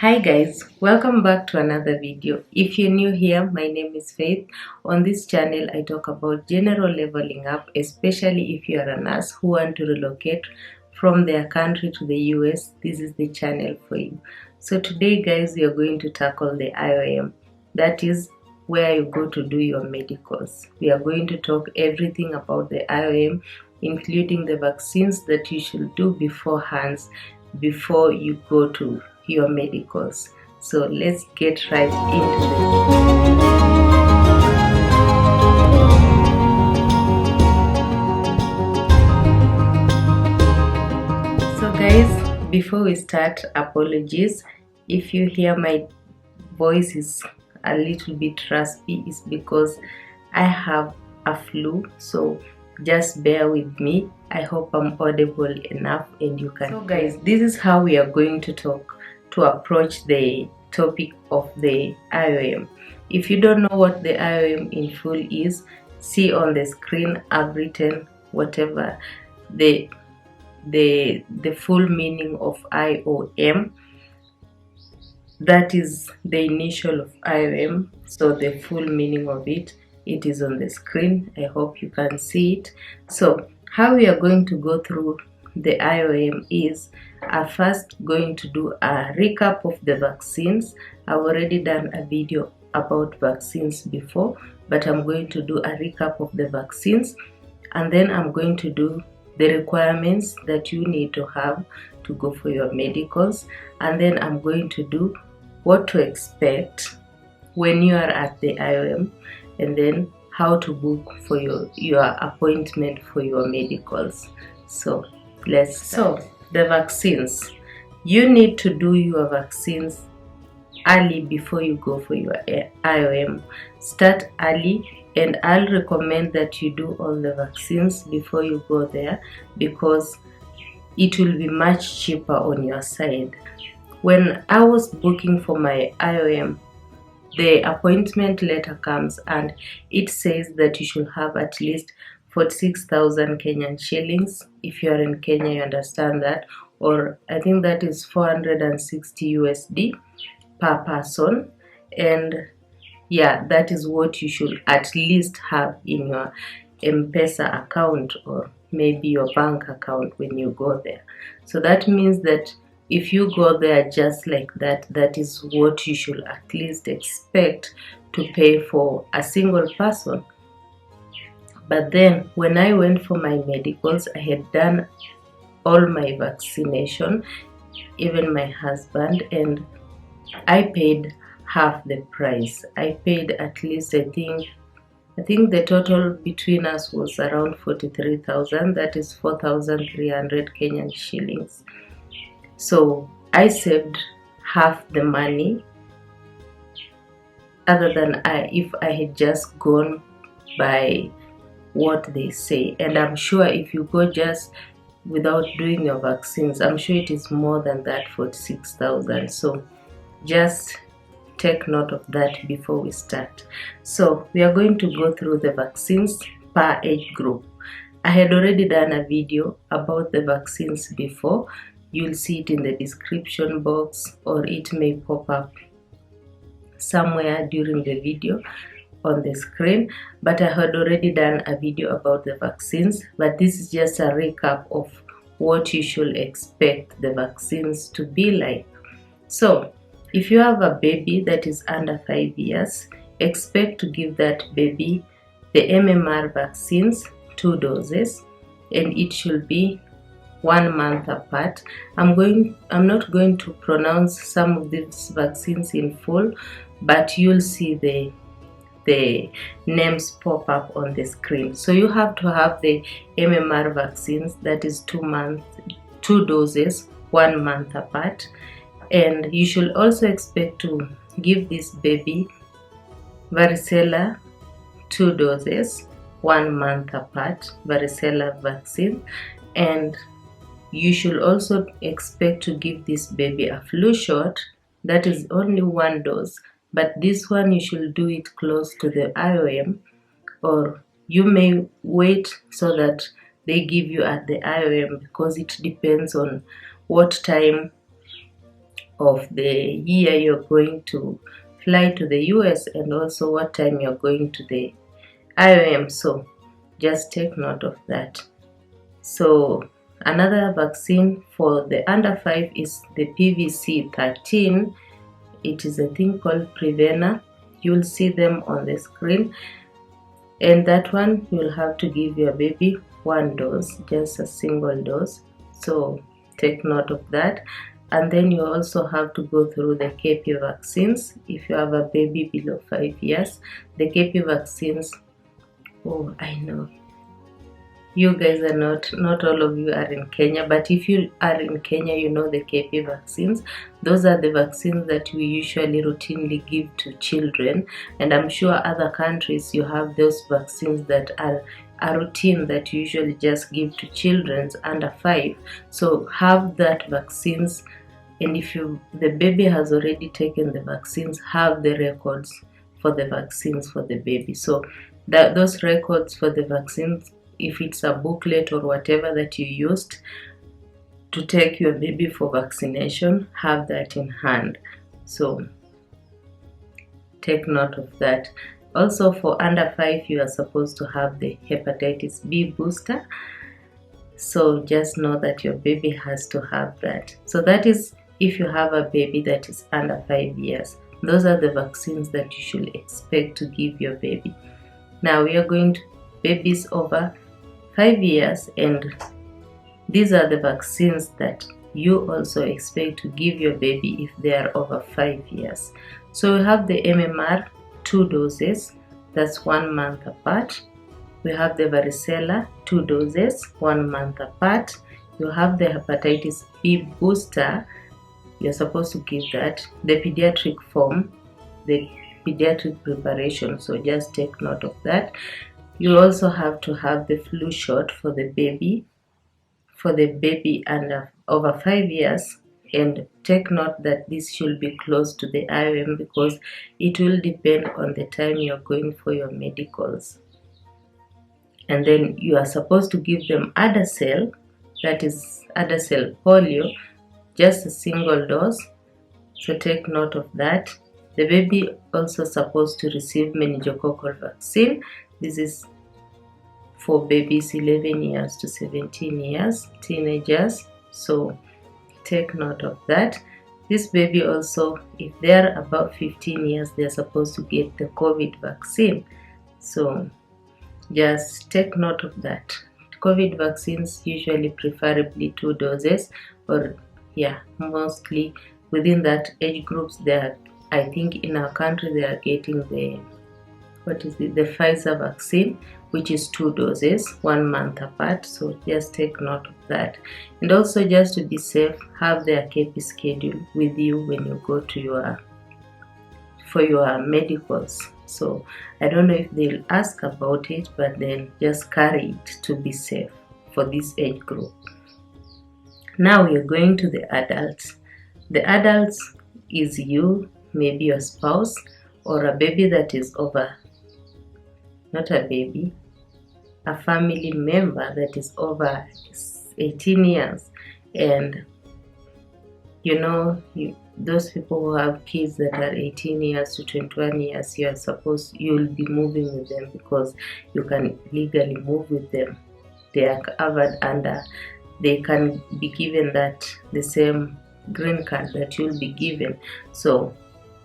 Hi guys, welcome back to another video. If you're new here, my name is Faith. On this channel, I talk about general leveling up, especially if you are a nurse who want to relocate from their country to the US. This is the channel for you. So today guys, we are going to tackle the IOM. That is where you go to do your medicals. We are going to talk everything about the IOM, including the vaccines that you should do beforehand before you go to your medicals. So let's get right into it. So guys, before we start, apologies if you hear my voice is a little bit raspy. It's because I have a flu, so just bear with me. I hope I'm audible enough and you can. So guys, this is how we are going to approach the topic of the IOM. If you don't know what the IOM in full is, see on the screen I've written whatever the full meaning of IOM. That is the initial of IOM, so the full meaning of it is on the screen. I hope you can see it. So how we are going to go through the IOM is, I'm first going to do a recap of the vaccines. I've already done a video about vaccines before, but I'm going to do a recap of the vaccines, and then I'm going to do the requirements that you need to have to go for your medicals, and then I'm going to do what to expect when you are at the IOM, and then how to book for your appointment for your medicals. So let's start. So the vaccines, you need to do your vaccines early before you go for your IOM. Start early, and I'll recommend that you do all the vaccines before you go there, because it will be much cheaper on your side. When I was booking for my IOM, the appointment letter comes and it says that you should have at least 46,000 Kenyan shillings. If you are in Kenya, you understand that, or I think that is 460 USD per person. And yeah, that is what you should at least have in your M-Pesa account, or maybe your bank account when you go there. So that means that if you go there just like that, that is what you should at least expect to pay for a single person. But then when I went for my medicals, I had done all my vaccination, even my husband, and I paid half the price. I paid at least, I think the total between us was around 43,000. That is 4,300 Kenyan shillings. So I saved half the money, other than if I had just gone by what they say. And I'm sure if you go just without doing your vaccines, I'm sure it is more than that, 46,000. So just take note of that before we start. So we are going to go through the vaccines per age group. I had already done a video about the vaccines before. You'll see it in the description box, or it may pop up somewhere during the video on the screen, but I had already done a video about the vaccines. But this is just a recap of what you should expect the vaccines to be like. So if you have a baby that is under 5 years, expect to give that baby the MMR vaccines, 2 doses, and it should be 1 month apart. I'm not going to pronounce some of these vaccines in full, but you'll see the names pop up on the screen. So you have to have the MMR vaccines, that is 2 doses, 1 month apart. And you should also expect to give this baby varicella, 2 doses, 1 month apart, varicella vaccine. And you should also expect to give this baby a flu shot, that is only 1 dose, but this one you should do it close to the IOM, or you may wait so that they give you at the IOM, because it depends on what time of the year you're going to fly to the US, and also what time you're going to the IOM. So just take note of that. So another vaccine for the under 5 is the PVC13. It is a thing called Prevena. You'll see them on the screen, and that one you'll have to give your baby 1 dose, just a single dose. So take note of that. And then you also have to go through the KP vaccines if you have a baby below 5 years. The KP vaccines, oh, I know you guys are not all of you are in Kenya, but if you are in Kenya, you know the KP vaccines. Those are the vaccines that we usually routinely give to children, and I'm sure other countries you have those vaccines that are a routine that you usually just give to children under 5. So have that vaccines, and if the baby has already taken the vaccines, have the records for the vaccines for the baby. So those records for the vaccines, if it's a booklet or whatever that you used to take your baby for vaccination, have that in hand. So take note of that. Also for under 5, you are supposed to have the hepatitis B booster. So just know that your baby has to have that. So that is if you have a baby that is under 5 years. Those are the vaccines that you should expect to give your baby. Now we are going to babies over 5 years, and these are the vaccines that you also expect to give your baby if they are over 5 years. So we have the MMR 2 doses, that's 1 month apart. We have the varicella 2 doses, 1 month apart. You have the hepatitis B booster, you're supposed to give that. The pediatric form, the pediatric preparation, so just take note of that. You also have to have the flu shot for the baby under over 5 years, and take note that this should be close to the IOM because it will depend on the time you're going for your medicals. And then you are supposed to give them Adacel, that is Adacel polio, just a single dose. So take note of that. The baby also supposed to receive meningococcal vaccine. This is for babies 11 years to 17 years, teenagers. So take note of that. This baby also, if they're about 15 years, they're supposed to get the COVID vaccine. So just take note of that. COVID vaccines usually preferably 2 doses, or mostly within that age groups. I think in our country they are getting the Pfizer vaccine, which is 2 doses, 1 month apart. So just take note of that. And also, just to be safe, have their KP schedule with you when you go to for your medicals. So I don't know if they'll ask about it, but then just carry it to be safe for this age group. Now we are going to the adults. The adults is you, maybe your spouse, or a baby that is over, not a baby, a family member that is over 18 years. And you know, those people who have kids that are 18 years to 21 years, you'll be moving with them because you can legally move with them. They are covered under, they can be given the same green card that you'll be given. So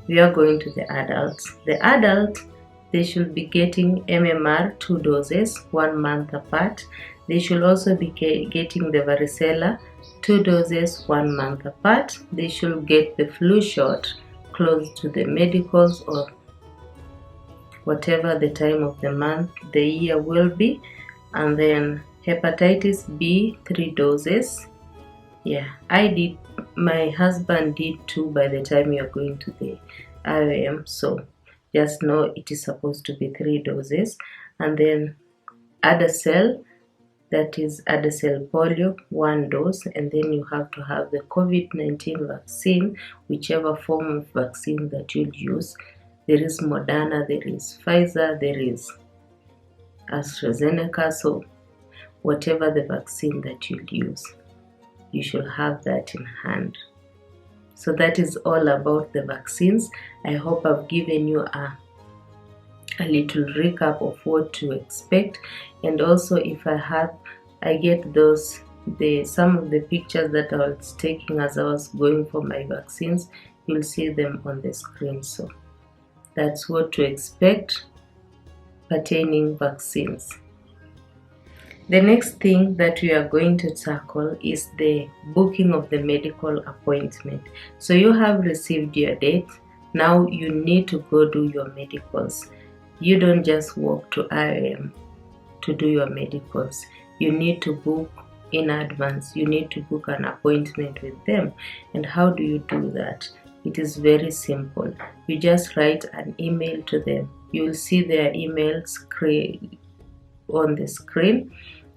we are going to the adults. The adults, they should be getting MMR 2 doses, 1 month apart. They should also be getting the varicella 2 doses, 1 month apart. They should get the flu shot close to the medicals or whatever the time of the month, the year will be. And then hepatitis B 3 doses. My husband did 2 by the time you're going to the IOM. So just know it is supposed to be 3 doses. And then Adacel, that is Adacel polio, 1 dose. And then you have to have the COVID-19 vaccine, whichever form of vaccine that you'll use. There is Moderna, there is Pfizer, there is AstraZeneca. So whatever the vaccine that you'll use, you should have that in hand. So that is all about the vaccines. I hope I've given you a little recap of what to expect, and also if I get some of the pictures that I was taking as I was going for my vaccines, you'll see them on the screen. So that's what to expect pertaining vaccines. The next thing that we are going to tackle is the booking of the medical appointment. So you have received your date. Now you need to go do your medicals. You don't just walk to IOM to do your medicals. You need to book in advance. You need to book an appointment with them. And how do you do that? It is very simple. You just write an email to them. You will see their emails on the screen.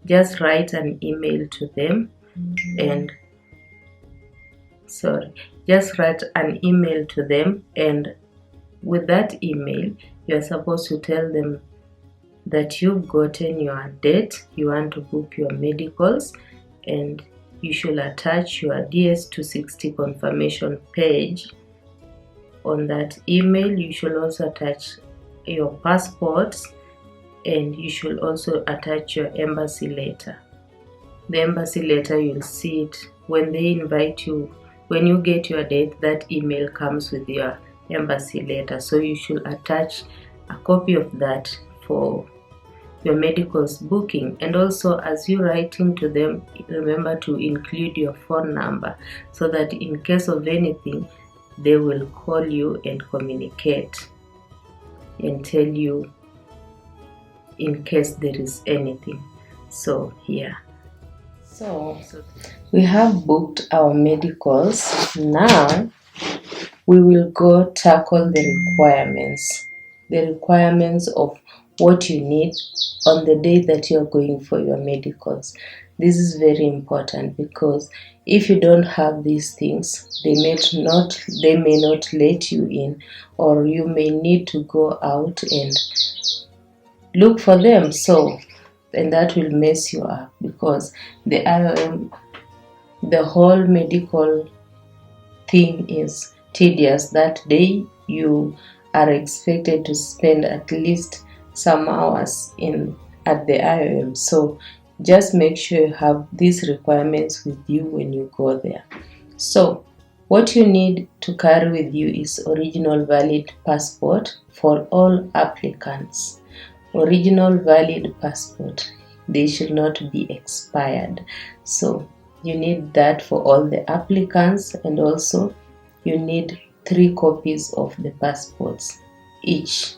Just write an email to them and with that email you are supposed to tell them that you've gotten your date, you want to book your medicals, and you should attach your DS260 confirmation page. On that email you should also attach your passports, and you should also attach your embassy letter. The embassy letter, you'll see it when they invite you. When you get your date, that email comes with your embassy letter. So you should attach a copy of that for your medicals booking. And also, as you're writing to them, remember to include your phone number so that in case of anything, they will call you and communicate and tell you in case there is anything. So here, so we have booked our medicals. Now we will go tackle the requirements of what you need on the day that you're going for your medicals. This is very important because if you don't have these things, they may not let you in, or you may need to go out and look for them. And that will mess you up because the whole medical thing is tedious. That day you are expected to spend at least some hours at the IOM. So just make sure you have these requirements with you when you go there. So what you need to carry with you is original valid passport for all applicants. Original valid passport. They should not be expired. So you need that for all the applicants, and also you need 3 copies of the passports each.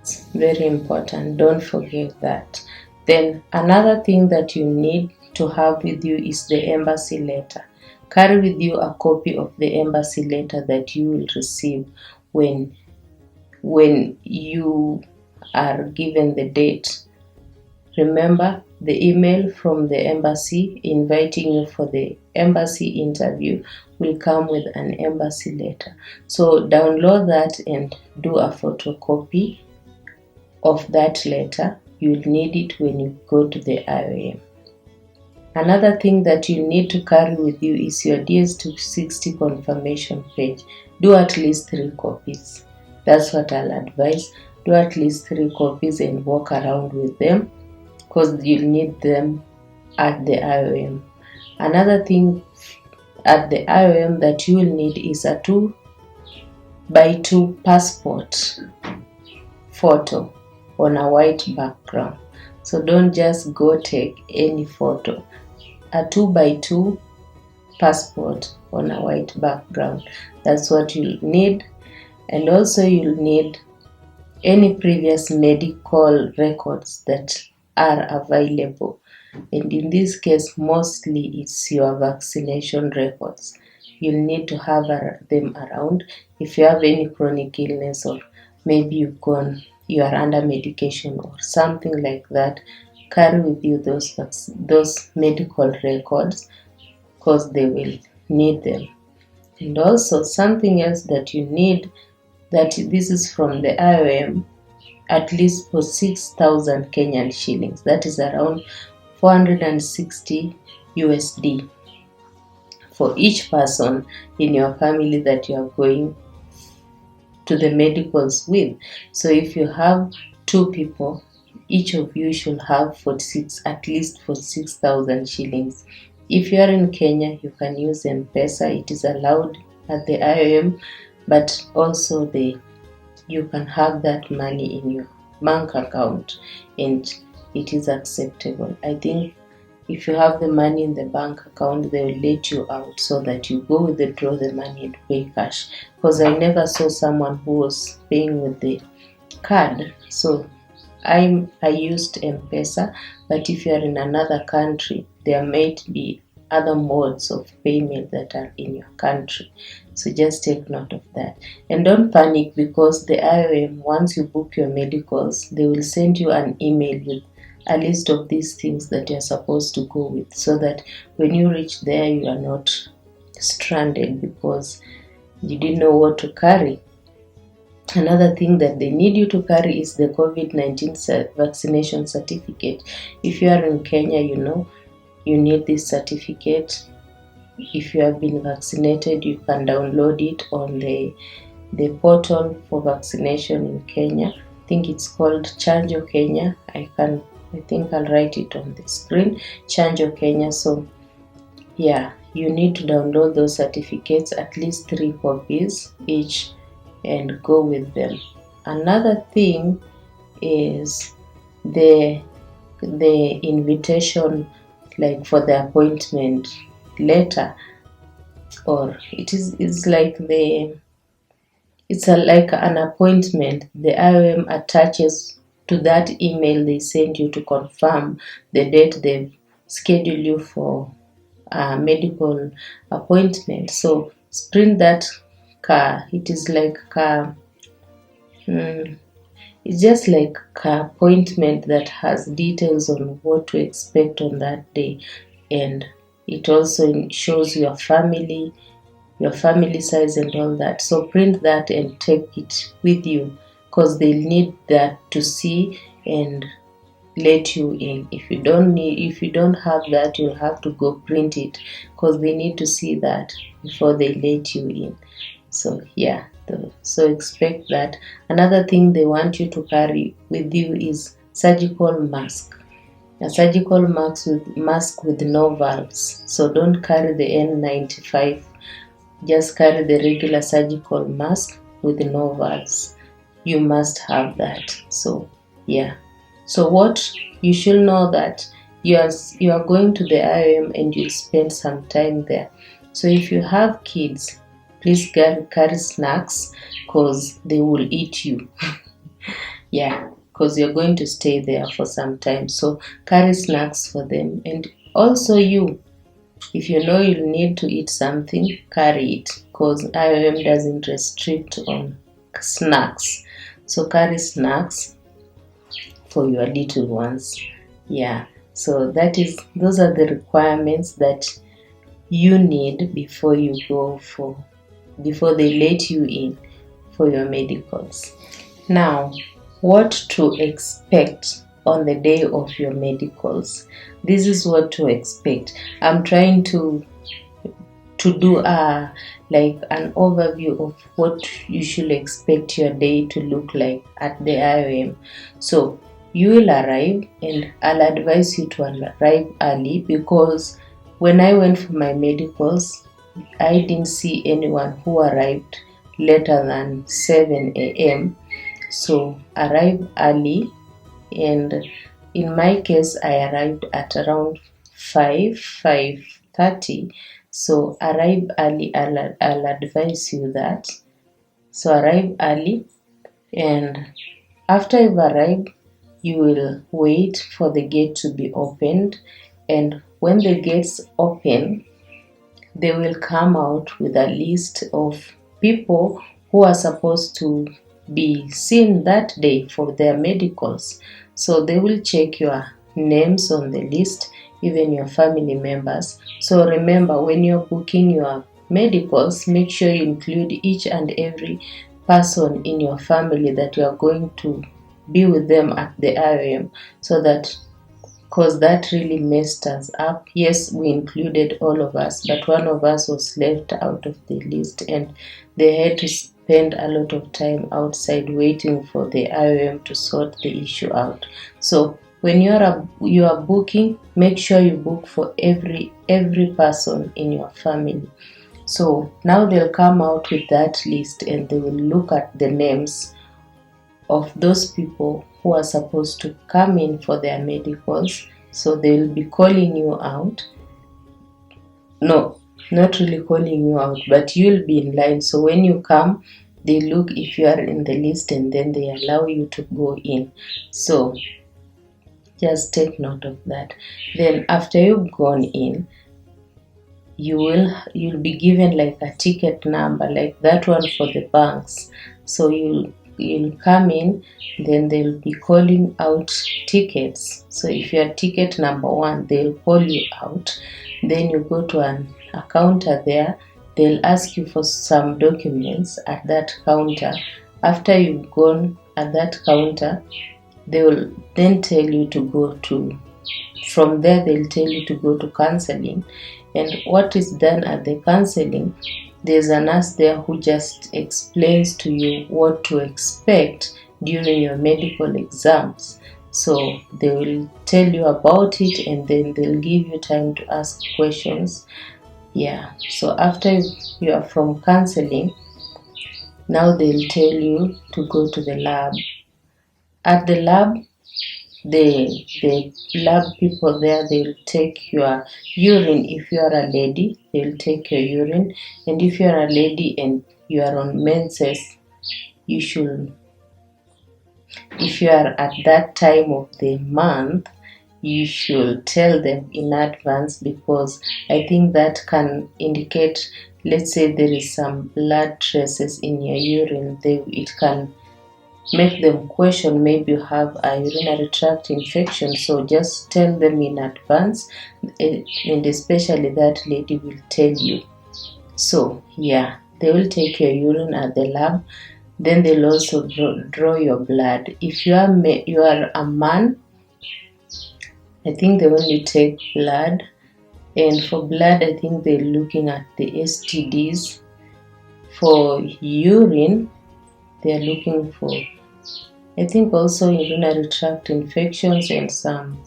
It's very important. Don't forget that. Then another thing that you need to have with you is the embassy letter. Carry with you a copy of the embassy letter that you will receive when you are given the date. Remember, the email from the embassy inviting you for the embassy interview will come with an embassy letter. So download that and do a photocopy of that letter. You'll need it when you go to the IOM. Another thing that you need to carry with you is your DS260 confirmation page. Do at least 3 copies. That's what I'll advise. Do at least 3 copies and walk around with them because you'll need them at the IOM. Another thing at the IOM that you will need is a 2x2 passport photo on a white background. So don't just go take any photo. A 2x2 passport on a white background. That's what you'll need. And also you'll need any previous medical records that are available. And in this case, mostly it's your vaccination records. You'll need to have them around. If you have any chronic illness, or maybe you are under medication or something like that, carry with you those medical records because they will need them. And also something else that you need, that this is from the IOM, at least for 6,000 Kenyan shillings. That is around 460 USD for each person in your family that you are going to the medicals with. So if you have 2 people, each of you should have at least 46,000 shillings. If you are in Kenya, you can use M-Pesa. It is allowed at the IOM, but also you can have that money in your bank account and it is acceptable. I think if you have the money in the bank account, they will let you out so that you go withdraw the money and pay cash. Because I never saw someone who was paying with the card. So I used M-Pesa, but if you are in another country, there might be other modes of payment that are in your country. So just take note of that. And don't panic, because the IOM, once you book your medicals, they will send you an email with a list of these things that you're supposed to go with, so that when you reach there, you are not stranded because you didn't know what to carry. Another thing that they need you to carry is the COVID-19 vaccination certificate. If you are in Kenya, you need this certificate. If you have been vaccinated, you can download it on the portal for vaccination in Kenya. I think it's called Chanjo Kenya. I think I'll write it on the screen, Chanjo Kenya. So yeah, you need to download those certificates, at least 3 copies each, and go with them. Another thing is the invitation, like for the appointment letter, or it's like like an appointment. The IOM attaches to that email they send you to confirm the date they've scheduled you for a medical appointment. So print that card. It is like it's just like an appointment that has details on what to expect on that day, and it also shows your family size and all that. So print that and take it with you, because they'll need that to see and let you in. If you don't have that, you'll have to go print it, because they need to see that before they let you in. So yeah, so expect that. Another thing they want you to carry with you is surgical mask. A surgical mask with no valves. So don't carry the N95. Just carry the regular surgical mask with no valves. You must have that. So yeah. So what you should know, that you are going to the IOM and you'll spend some time there. So if you have kids, please carry snacks, because they will eat you. Yeah, because you're going to stay there for some time. So carry snacks for them. And also if you know you need to eat something, carry it, because IOM doesn't restrict on snacks. So carry snacks for your little ones. Yeah, so those are the requirements that you need before they let you in for your medicals. Now, what to expect on the day of your medicals. This is what to expect. I'm trying to do like an overview of what you should expect your day to look like at the IOM. So you will arrive, and I'll advise you to arrive early, because when I went for my medicals, I didn't see anyone who arrived later than 7 a.m. So arrive early, and in my case, I arrived at around 5:30. So arrive early. I'll advise you that. So arrive early, and after you've arrived, you will wait for the gate to be opened, and when the gates open, they will come out with a list of people who are supposed to be seen that day for their medicals. So they will check your names on the list, even your family members. So remember, when you're booking your medicals, make sure you include each and every person in your family that you are going to be with them at the IOM, so that because that really messed us up. Yes, we included all of us, but one of us was left out of the list, and they had to spend a lot of time outside waiting for the IOM to sort the issue out. So when you are booking, make sure you book for every person in your family. So now they'll come out with that list, and they will look at the names of those people who are supposed to come in for their medicals. So they'll be calling you out. No, not really calling you out, but you'll be in line. So when you come, they look if you are in the list, and then they allow you to go in. So just take note of that. Then after you've gone in, you'll be given like a ticket number, like that one for the banks. So you'll come in, then they'll be calling out tickets. So if you're ticket number 1, they'll call you out. Then you go to a counter there. They'll ask you for some documents at that counter. After you've gone at that counter, they will then tell you to go to, from there they'll tell you to go to counseling. And what is done at the counseling, there's a nurse there who just explains to you what to expect during your medical exams. So they will tell you about it, and then they'll give you time to ask questions. Yeah, so after you are from counseling, now they'll tell you to go to the lab. At the lab, the lab people there, they'll take your urine. If you are a lady, they'll take your urine, and if you are a lady and you are on menses, you should, if you are at that time of the month, you should tell them in advance, because I think that can indicate, let's say there is some blood traces in your urine, it can make them question, maybe you have a urinary tract infection. So just tell them in advance, and especially that lady will tell you. So yeah, they will take your urine at the lab. Then they'll also draw your blood. If you are a man, I think they only take blood, and for blood I think they're looking at the STDs. For urine, they're looking for, I think, also urinary tract infections, and some,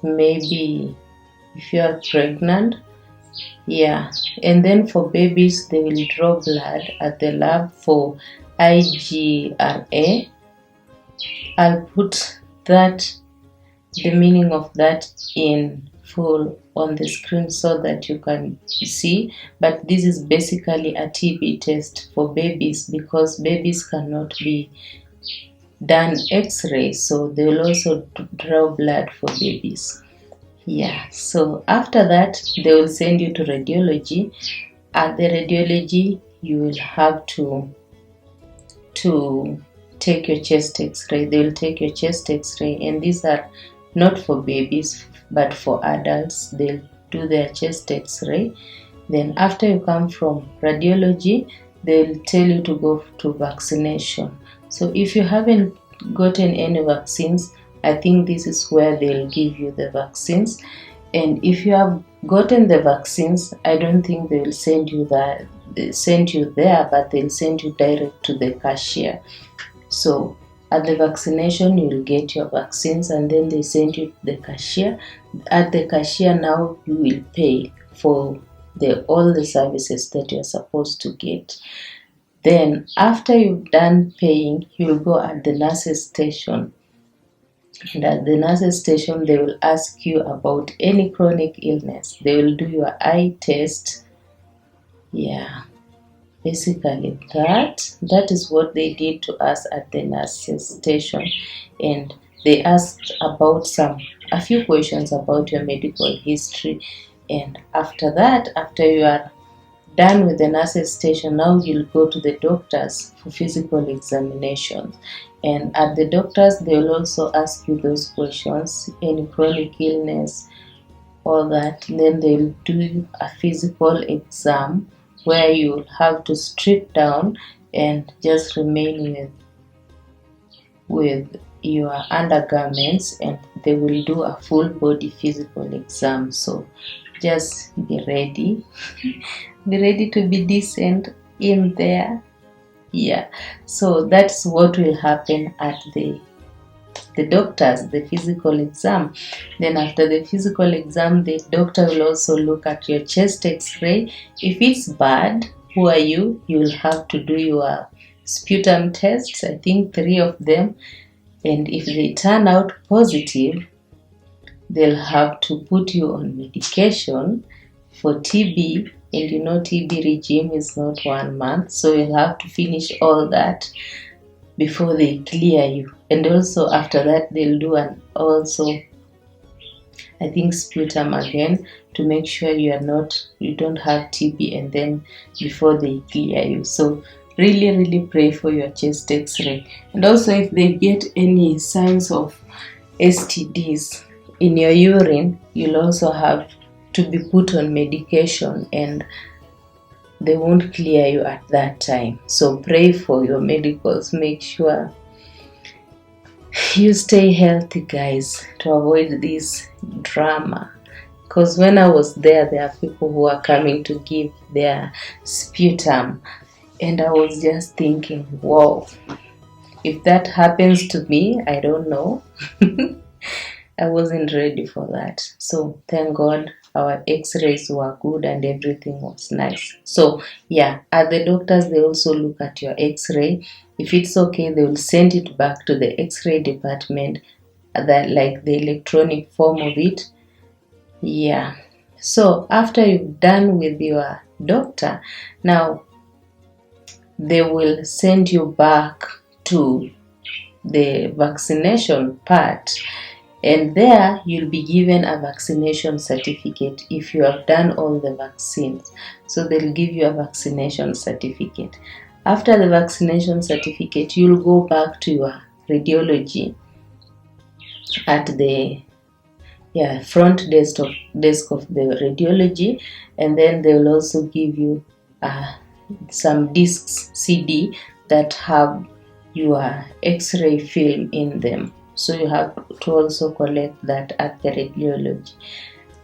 maybe if you are pregnant. Yeah, and then for babies, they will draw blood at the lab for IGRA. I'll put that, the meaning of that, in full on the screen so that you can see. But this is basically a TB test for babies, because babies cannot be done x-ray, so they will also draw blood for babies. Yeah, so after that they will send you to radiology. At the radiology, you will have to take your chest x-ray. They will take your chest x-ray, and these are not for babies but for adults. They'll do their chest x-ray. Then after you come from radiology, they'll tell you to go to vaccination. So if you haven't gotten any vaccines, I think this is where they'll give you the vaccines. And if you have gotten the vaccines, I don't think they will send you there, but they'll send you direct to the cashier. So at the vaccination, you'll get your vaccines, and then they send you to the cashier. At the cashier, now you will pay for all the services that you're supposed to get. Then after you've done paying, you'll go at the nurse's station. And at the nurse's station, they will ask you about any chronic illness. They will do your eye test. Yeah, basically that is what they did to us at the nurse's station. And they asked about a few questions about your medical history. And after that, after you are done with the nurse's station, now you'll go to the doctors for physical examination. And at the doctors, they will also ask you those questions, any chronic illness, all that. And then they'll do a physical exam where you'll have to strip down and just remain with your undergarments, and they will do a full body physical exam. So just be ready. Be ready to be decent in there. Yeah, so that's what will happen at the doctors, the physical exam. Then after the physical exam, the doctor will also look at your chest x-ray. If it's bad, who are you? You'll have to do your sputum tests, I think 3 of them. And if they turn out positive, they'll have to put you on medication for TB. And you know, TB regime is not 1 month, so you'll have to finish all that before they clear you. And also after that, they'll do I think sputum again to make sure you don't have TB, and then before they clear you. So really pray for your chest x-ray. And also if they get any signs of STDs in your urine, you'll also have to be put on medication, and they won't clear you at that time. So pray for your medicals. Make sure you stay healthy, guys, to avoid this drama. Because when I was there are people who are coming to give their sputum, and I was just thinking, wow, if that happens to me, I don't know. I wasn't ready for that. So thank God our x-rays were good and everything was nice. So yeah, at the doctors, they also look at your x-ray. If it's okay, they will send it back to the x-ray department, that like the electronic form of it. Yeah, so after you've done with your doctor, now they will send you back to the vaccination part, and there you'll be given a vaccination certificate if you have done all the vaccines. So they'll give you a vaccination certificate. After the vaccination certificate, you'll go back to your radiology at the front desk of the radiology, and then they will also give you some discs CD that have your x-ray film in them. So you have to also collect that at the radiology.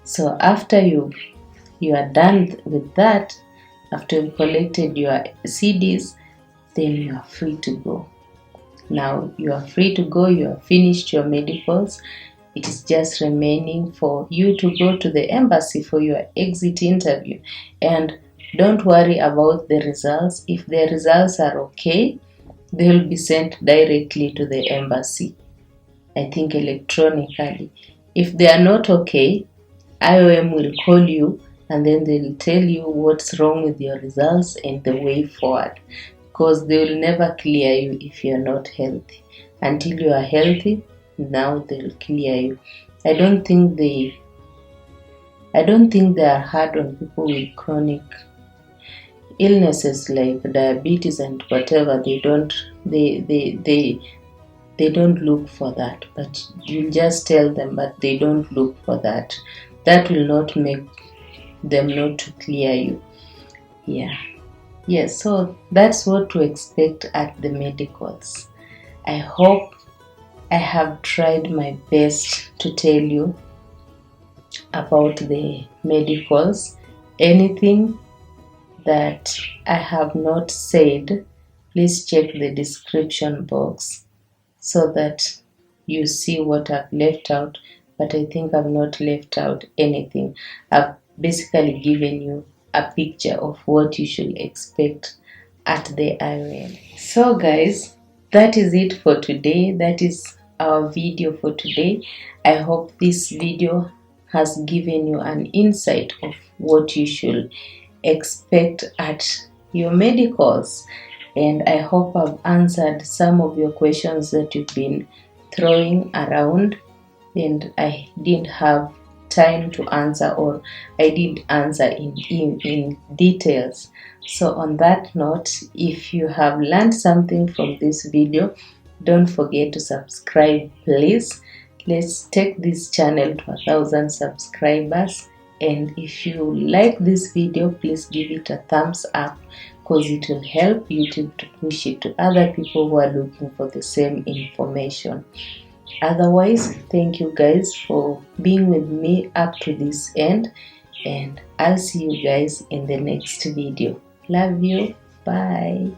So after you are done with that, after you collected your CDs, then you are free to go. Now you are free to go. You have finished your medicals. It is just remaining for you to go to the embassy for your exit interview. And don't worry about the results. If the results are okay, they will be sent directly to the embassy, I think electronically. If they are not okay, IOM will call you, and then they'll tell you what's wrong with your results and the way forward, because they will never clear you if you're not healthy. Until you are healthy, now they'll clear you. I don't think they are hard on people with chronic illnesses like diabetes and whatever. They don't look for that, but you just tell them, but they don't look for that. That will not make them not to clear you. Yes, so that's what to expect at the medicals. I hope I have tried my best to tell you about the medicals. Anything that I have not said, please check the description box so that you see what I've left out. But I think I've not left out anything. I've basically given you a picture of what you should expect at the IOM. So guys, that is it for today. That is our video for today. I hope this video has given you an insight of what you should expect at your medicals, and I hope I've answered some of your questions that you've been throwing around and I didn't have time to answer, or I did answer in details. So on that note, if you have learned something from this video, don't forget to subscribe, please. Let's take this channel to 1,000 subscribers. And if you like this video, please give it a thumbs up, because it will help YouTube to push it to other people who are looking for the same information. Otherwise, thank you guys for being with me up to this end, and I'll see you guys in the next video. Love you. Bye.